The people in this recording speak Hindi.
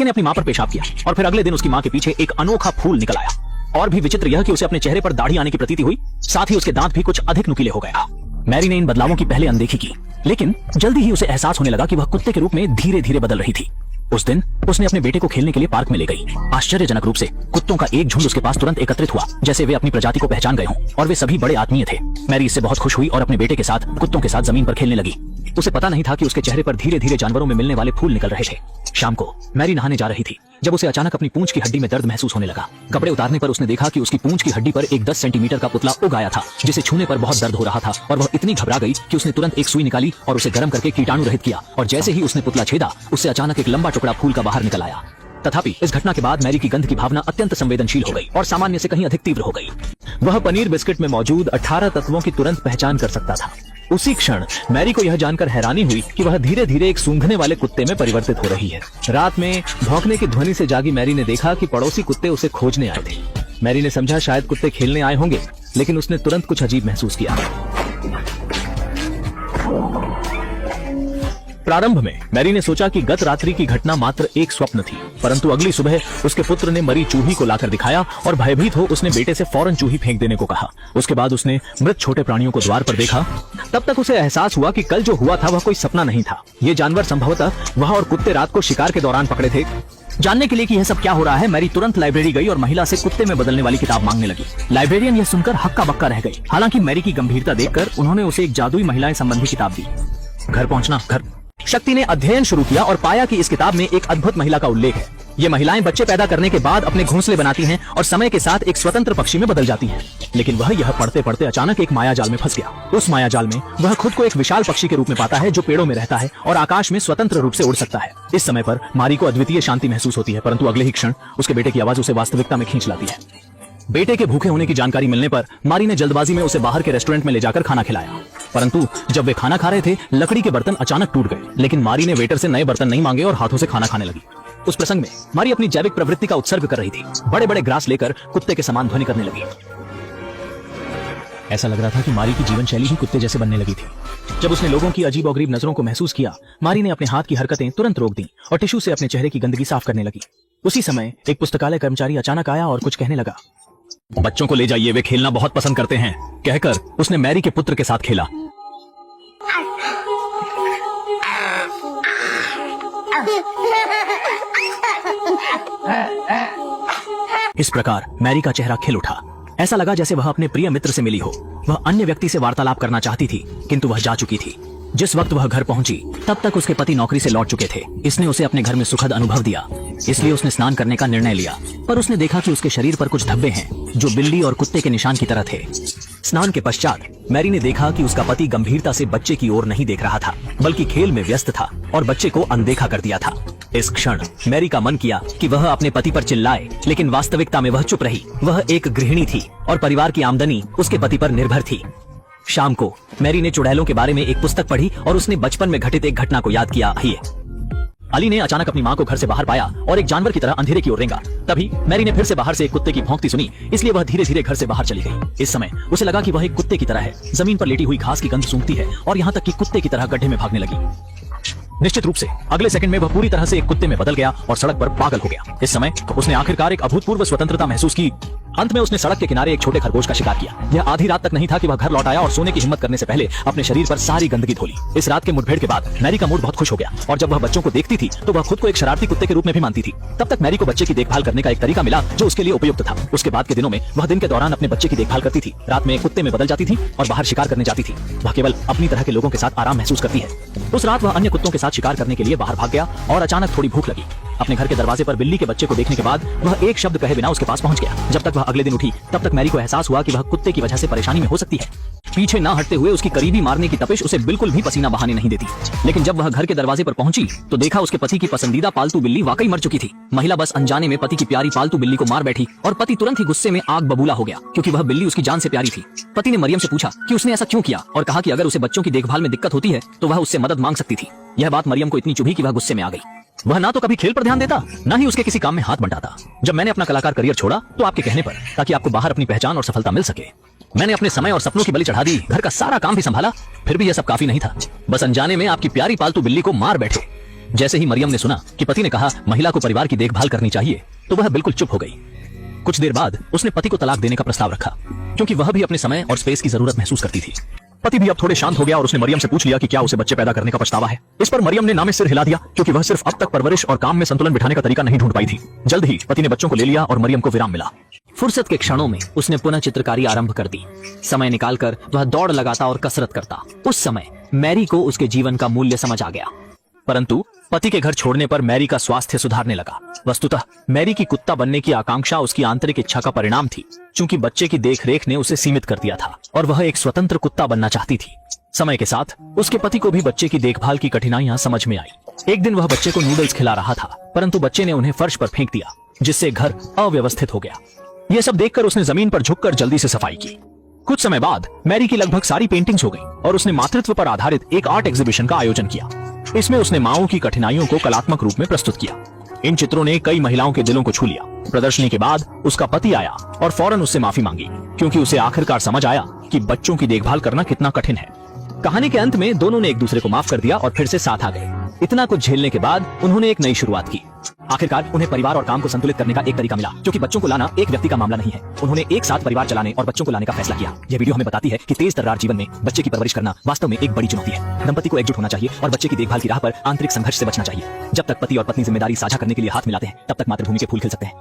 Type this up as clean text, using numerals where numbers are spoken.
लड़के ने अपनी मां पर पेशाब किया और फिर अगले दिन उसकी मां के पीछे एक अनोखा फूल निकल आया। और भी विचित्र यह कि उसे अपने चेहरे पर दाढ़ी आने की प्रतीति हुई, साथ ही उसके दांत भी कुछ अधिक नुकीले हो गए। मैरी ने इन बदलावों की पहले अनदेखी की, लेकिन जल्दी ही उसे एहसास होने लगा कि वह कुत्ते के रूप में धीरे धीरे बदल रही थी। उस दिन उसने अपने बेटे को खेलने के लिए पार्क में ले गई। आश्चर्यजनक रूप से कुत्तों का एक झुंड उसके पास तुरंत एकत्रित हुआ, जैसे वे अपनी प्रजाति को पहचान गए हों और वे सभी बड़े आत्मीय थे। मैरी इससे बहुत खुश हुई और अपने बेटे के साथ कुत्तों के साथ जमीन पर खेलने लगी। उसे पता नहीं था कि उसके चेहरे पर धीरे धीरे जानवरों में मिलने वाले फूल निकल रहे थे। शाम को मैरी नहाने जा रही थी जब उसे अचानक अपनी पूंछ की हड्डी में दर्द महसूस होने लगा। कपड़े उतारने पर उसने देखा कि उसकी पूंछ की हड्डी पर एक 10 सेंटीमीटर का पुतला उग आया था, जिसे छूने पर बहुत दर्द हो रहा था और वह इतनी घबरा गई कि उसने तुरंत एक सुई निकाली और उसे गर्म करके कीटाणु रहित किया। और जैसे ही उसने पुतला छेदा, उससे अचानक एक लंबा टुकड़ा फूल का बाहर निकल आया। तथापि इस घटना के बाद मैरी की गंध की भावना अत्यंत संवेदनशील हो गई और सामान्य से कहीं अधिक तीव्र हो गई। वह पनीर बिस्किट में मौजूद 18 तत्वों की तुरंत पहचान कर सकता था। उसी क्षण मैरी को यह जानकर हैरानी हुई कि वह धीरे धीरे एक सूंघने वाले कुत्ते में परिवर्तित हो रही है। रात में भौंकने की ध्वनि से जागी मैरी ने देखा कि पड़ोसी कुत्ते उसे खोजने आए थे। मैरी ने समझा शायद कुत्ते खेलने आए होंगे, लेकिन उसने तुरंत कुछ अजीब महसूस किया। प्रारंभ में मैरी ने सोचा कि गत रात्रि की घटना मात्र एक स्वप्न थी, परंतु अगली सुबह उसके पुत्र ने मरी चूही को लाकर दिखाया और भयभीत हो उसने बेटे से फौरन चूही फेंक देने को कहा। उसके बाद उसने मृत छोटे प्राणियों को द्वार पर देखा। तब तक उसे एहसास हुआ कि कल जो हुआ था वह कोई सपना नहीं था। ये जानवर संभवतः वह और कुत्ते रात को शिकार के दौरान पकड़े थे। जानने के लिए कि यह सब क्या हो रहा है, मैरी तुरंत लाइब्रेरी गई और महिला से कुत्ते में बदलने वाली किताब मांगने लगी। लाइब्रेरियन यह सुनकर हक्का बक्का रह गई। हालांकि मैरी की गंभीरता देखकर उन्होंने उसे एक जादुई महिलाएं संबंधी किताब दी। घर पहुंचना घर शक्ति ने अध्ययन शुरू किया और पाया कि इस किताब में एक अद्भुत महिला का उल्लेख है। ये महिलाएं बच्चे पैदा करने के बाद अपने घोंसले बनाती हैं और समय के साथ एक स्वतंत्र पक्षी में बदल जाती हैं। लेकिन वह यह पढ़ते पढ़ते अचानक एक माया जाल में फंस गया। उस माया जाल में वह खुद को एक विशाल पक्षी के रूप में पाता है जो पेड़ों में रहता है और आकाश में स्वतंत्र रूप से उड़ सकता है। इस समय पर मारी को अद्वितीय शांति महसूस होती है, परंतु अगले ही क्षण उसके बेटे की आवाज उसे वास्तविकता में खींच लाती है। बेटे के भूखे होने की जानकारी मिलने पर मारी ने जल्दबाजी में उसे बाहर के रेस्टोरेंट में ले जाकर खाना खिलाया, परंतु जब वे खाना खा रहे थे लकड़ी के बर्तन अचानक टूट गए। लेकिन मारी ने वेटर से नए बर्तन नहीं मांगे और हाथों से खाना खाने लगी। उस प्रसंग में मारी अपनी जैविक प्रवृत्ति का उत्सर्ग कर रही थी। बड़े बड़े ग्रास लेकर कुत्ते के समान ध्वनि करने लगी। ऐसा लग रहा था कि मारी की जीवन शैली ही कुत्ते जैसे बनने लगी थी। जब उसने लोगों की अजीबोगरीब नजरों को महसूस किया, मारी ने अपने हाथ की हरकतें तुरंत रोक दी और टिश्यू से अपने चेहरे की गंदगी साफ करने लगी। उसी समय एक पुस्तकालय कर्मचारी अचानक आया और कुछ कहने लगा। बच्चों को ले जाइए, वे खेलना बहुत पसंद करते हैं, कहकर उसने मैरी के पुत्र के साथ खेला। इस प्रकार मैरी का चेहरा खिल उठा। ऐसा लगा जैसे वह अपने प्रिय मित्र से मिली हो। वह अन्य व्यक्ति से वार्तालाप करना चाहती थी, किंतु वह जा चुकी थी। जिस वक्त वह घर पहुंची तब तक उसके पति नौकरी से लौट चुके थे। इसने उसे अपने घर में सुखद अनुभव दिया, इसलिए उसने स्नान करने का निर्णय लिया। पर उसने देखा कि उसके शरीर पर कुछ धब्बे हैं जो बिल्ली और कुत्ते के निशान की तरह थे। स्नान के पश्चात मैरी ने देखा कि उसका पति गंभीरता से बच्चे की ओर नहीं देख रहा था, बल्कि खेल में व्यस्त था और बच्चे को अनदेखा कर दिया था। इस क्षण मैरी का मन किया कि वह अपने पति पर चिल्लाए, लेकिन वास्तविकता में वह चुप रही। वह एक गृहिणी थी और परिवार की आमदनी उसके पति पर निर्भर थी। शाम को मैरी ने चुड़ैलों के बारे में एक पुस्तक पढ़ी और उसने बचपन में घटित एक घटना को याद किया। अली ने अचानक अपनी मां को घर से बाहर पाया और एक जानवर की तरह अंधेरे की ओर रेंगा। तभी मैरी ने फिर से बाहर से एक कुत्ते की भौंकती सुनी, इसलिए वह धीरे धीरे घर से बाहर चली गई। इस समय उसे लगा कि वह एक कुत्ते की तरह है, जमीन पर लेटी हुई घास की गंध सूंघती है और यहाँ तक कि कुत्ते की तरह गड्ढे में भागने लगी। निश्चित रूप से अगले सेकंड में वह पूरी तरह से एक कुत्ते में बदल गया और सड़क पर पागल हो गया। इस समय उसने आखिरकार एक अभूतपूर्व स्वतंत्रता महसूस की। अंत में उसने सड़क के किनारे एक छोटे खरगोश का शिकार किया। यह आधी रात तक नहीं था कि वह घर लौट आया और सोने की हिम्मत करने से पहले अपने शरीर पर सारी गंदगी धो ली। इस रात के मुठभेड़ के बाद मैरी का मूड बहुत खुश हो गया और जब वह बच्चों को देखती थी तो वह खुद को एक शरारती कुत्ते के रूप में भी मानती थी। तब तक मैरी को बच्चे की देखभाल करने का एक तरीका मिला जो उसके लिए उपयुक्त था। उसके बाद के दिनों में वह दिन के दौरान अपने बच्चे की देखभाल करती थी, रात में कुत्ते में बदल जाती थी और बाहर शिकार करने जाती थी। वह केवल अपनी तरह के लोगों के साथ आराम महसूस करती है। उस रात वह अन्य कुत्तों के साथ शिकार करने के लिए बाहर भाग गया और अचानक थोड़ी भूख लगी। अपने घर के दरवाजे पर बिल्ली के बच्चे को देखने के बाद वह एक शब्द कहे बिना उसके पास पहुंच गया। जब तक वह अगले दिन उठी तब तक मैरी को एहसास हुआ कि वह कुत्ते की वजह से परेशानी में हो सकती है। पीछे न हटते हुए उसकी करीबी मारने की तपिश उसे बिल्कुल भी पसीना बहाने नहीं देती। लेकिन जब वह घर के दरवाजे पर पहुंची तो देखा उसके पति की पसंदीदा पालतू बिल्ली वाकई मर चुकी थी। महिला बस अनजाने में पति की प्यारी पालतू बिल्ली को मार बैठी और पति तुरंत ही गुस्से में आग बबूला हो गया, क्योंकि वह बिल्ली उसकी जान से प्यारी थी। पति ने मरियम से पूछा कि उसने ऐसा क्यों किया और कहा कि अगर उसे बच्चों की देखभाल में दिक्कत होती है तो वह उससे मदद मांग सकती थी। यह बात मरियम को इतनी चुभी कि वह गुस्से में आ गई। वह ना तो कभी खेल पर ध्यान देता, न ही उसके किसी काम में हाथ बंटाता। जब मैंने अपना कलाकार करियर छोड़ा तो आपके कहने पर, ताकि आपको बाहर अपनी पहचान और सफलता मिल सके। मैंने अपने समय और सपनों की बलि चढ़ा दी, घर का सारा काम भी संभाला, फिर भी यह सब काफी नहीं था। बस अनजाने में आपकी प्यारी पालतू बिल्ली को मार बैठे। जैसे ही मरियम ने सुना कि पति ने कहा महिला को परिवार की देखभाल करनी चाहिए, तो वह बिल्कुल चुप हो गई। कुछ देर बाद उसने पति को तलाक देने का प्रस्ताव रखा, क्योंकि वह भी अपने समय और स्पेस की जरूरत महसूस करती थी। पति भी अब थोड़े शांत हो गया और उसने मरियम से पूछ लिया कि क्या उसे बच्चे पैदा करने का पछतावा है। इस पर मरियम ने नामे सिर हिला दिया, क्योंकि वह सिर्फ अब तक परवरिश और काम में संतुलन बिठाने का तरीका नहीं ढूंढ पाई थी। जल्द ही पति ने बच्चों को ले लिया और मरियम को विराम मिला। फुर्सत के क्षणों में उसने पुनः चित्रकारी आरंभ कर दी। समय निकालकर वह दौड़ लगाता और कसरत करता। उस समय मैरी को उसके जीवन का मूल्य समझ आ गया। परंतु पति के घर छोड़ने पर मैरी का स्वास्थ्य सुधारने लगा। वस्तुतः मैरी की कुत्ता बनने की आकांक्षा उसकी आंतरिक इच्छा का परिणाम थी, क्योंकि बच्चे की देखरेख ने उसे सीमित कर दिया था और वह एक स्वतंत्र कुत्ता बनना चाहती थी। समय के साथ उसके पति को भी बच्चे की देखभाल की कठिनाइयां समझ में आई। एक दिन वह बच्चे को नूडल्स खिला रहा था, परंतु बच्चे ने उन्हें फर्श पर फेंक दिया, जिससे घर अव्यवस्थित हो गया। यह सब देखकर उसने जमीन पर झुककर जल्दी से सफाई की। कुछ समय बाद मैरी की लगभग सारी पेंटिंग्स हो गई और उसने मातृत्व पर आधारित एक आर्ट एग्जीबिशन का आयोजन किया। इसमें उसने माओ की कठिनाइयों को कलात्मक रूप में प्रस्तुत किया। इन चित्रों ने कई महिलाओं के दिलों को छू लिया। प्रदर्शनी के बाद उसका पति आया और फौरन उससे माफी मांगी, क्योंकि उसे आखिरकार समझ आया कि बच्चों की देखभाल करना कितना कठिन है। कहानी के अंत में दोनों ने एक दूसरे को माफ कर दिया और फिर से साथ आ गए। इतना कुछ झेलने के बाद उन्होंने एक नई शुरुआत की। आखिरकार उन्हें परिवार और काम को संतुलित करने का एक तरीका मिला, क्योंकि बच्चों को लाना एक व्यक्ति का मामला नहीं है। उन्होंने एक साथ परिवार चलाने और बच्चों को लाने का फैसला किया। यह वीडियो हमें बताती है कि तेज तर्रार जीवन में बच्चे की परवरिश करना वास्तव में एक बड़ी चुनौती है। दंपति को एकजुट होना चाहिए और बच्चे की देखभाल की राह पर आंतरिक संघर्ष से बचना चाहिए। जब तक पति और पत्नी जिम्मेदारी साझा करने के लिए हाथ मिलाते हैं, तब तक मातृभूमि के फूल खिल सकते हैं।